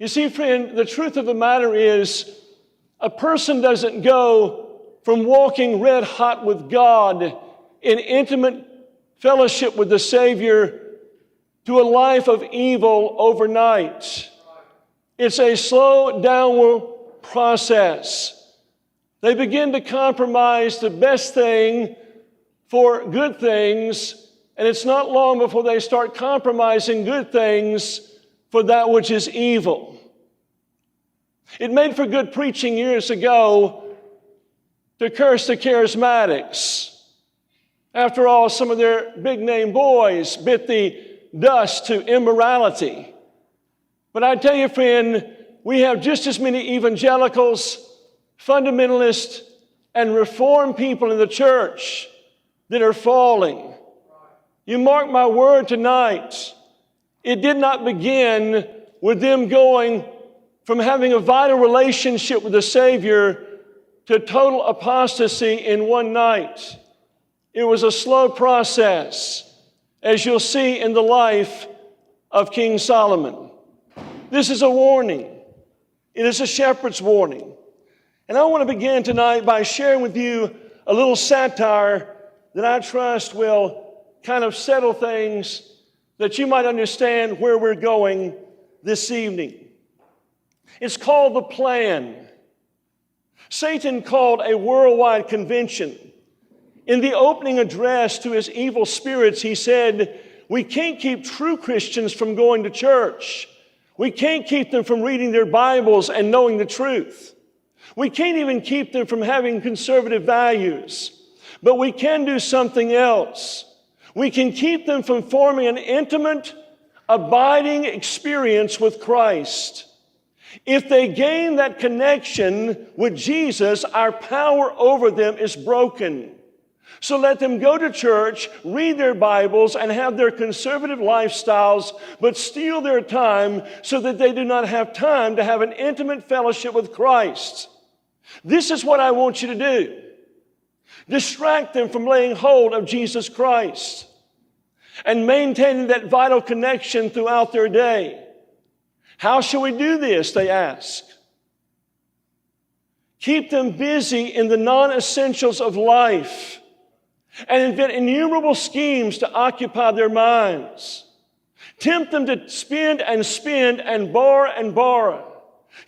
You see, friend, the truth of the matter is a person doesn't go from walking red hot with God in intimate fellowship with the Savior to a life of evil overnight. It's a slow downward process. They begin to compromise the best thing for good things, and it's not long before they start compromising good things for that which is evil. It made for good preaching years ago to curse the charismatics. After all, some of their big-name boys bit the dust to immorality. But I tell you, friend, we have just as many evangelicals, fundamentalists, and reformed people in the church that are falling. You mark my word tonight, it did not begin with them going from having a vital relationship with the Savior to total apostasy in one night. It was a slow process, as you'll see in the life of King Solomon. This is a warning. It is a shepherd's warning. And I want to begin tonight by sharing with you a little satire that I trust will kind of settle things that you might understand where we're going this evening. It's called The Plan. Satan called a worldwide convention. In the opening address to his evil spirits, he said, we can't keep true Christians from going to church. We can't keep them from reading their Bibles and knowing the truth. We can't even keep them from having conservative values. But we can do something else. We can keep them from forming an intimate, abiding experience with Christ. If they gain that connection with Jesus, our power over them is broken. So let them go to church, read their Bibles, and have their conservative lifestyles, but steal their time so that they do not have time to have an intimate fellowship with Christ. This is what I want you to do. Distract them from laying hold of Jesus Christ and maintaining that vital connection throughout their day. How shall we do this, they ask. Keep them busy in the non-essentials of life and invent innumerable schemes to occupy their minds. Tempt them to spend and borrow.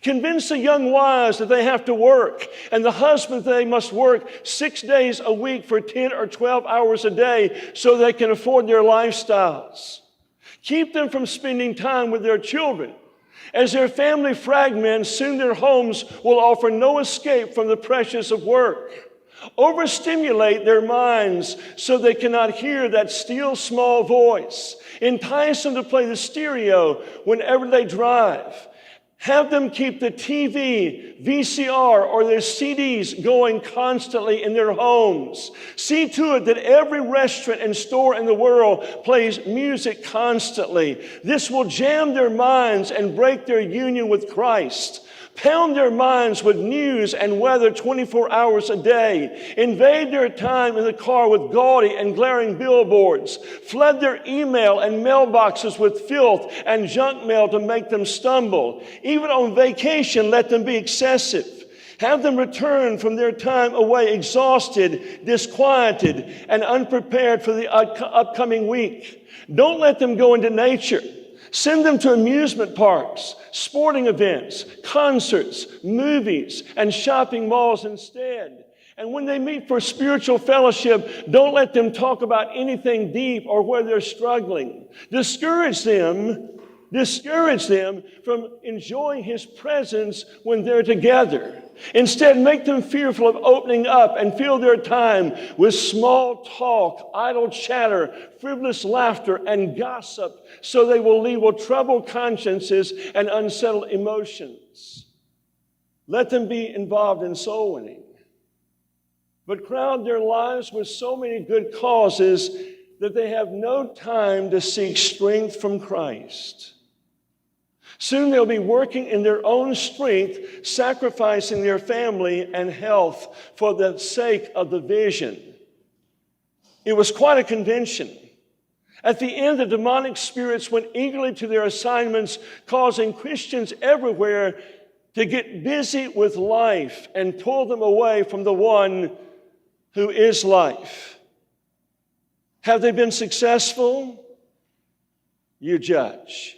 Convince the young wives that they have to work and the husbands that they must work 6 days a week for 10 or 12 hours a day so they can afford their lifestyles. Keep them from spending time with their children. As their family fragments, soon their homes will offer no escape from the pressures of work. Overstimulate their minds so they cannot hear that still small voice. Entice them to play the stereo whenever they drive. Have them keep the TV, VCR, or their CDs going constantly in their homes. See to it that every restaurant and store in the world plays music constantly. This will jam their minds and break their union with Christ. Pound their minds with news and weather 24 hours a day. Invade their time in the car with gaudy and glaring billboards. Flood their email and mailboxes with filth and junk mail to make them stumble. Even on vacation, let them be excessive. Have them return from their time away exhausted, disquieted, and unprepared for the upcoming week. Don't let them go into nature. Send them to amusement parks, sporting events, concerts, movies, and shopping malls instead. And when they meet for spiritual fellowship, don't let them talk about anything deep or where they're struggling. Discourage them from enjoying His presence when they're together. Instead, make them fearful of opening up and fill their time with small talk, idle chatter, frivolous laughter, and gossip, so they will leave with troubled consciences and unsettled emotions. Let them be involved in soul winning, but crowd their lives with so many good causes that they have no time to seek strength from Christ. Soon they'll be working in their own strength, sacrificing their family and health for the sake of the vision. It was quite a convention. At the end, the demonic spirits went eagerly to their assignments, causing Christians everywhere to get busy with life and pull them away from the one who is life. Have they been successful? You judge.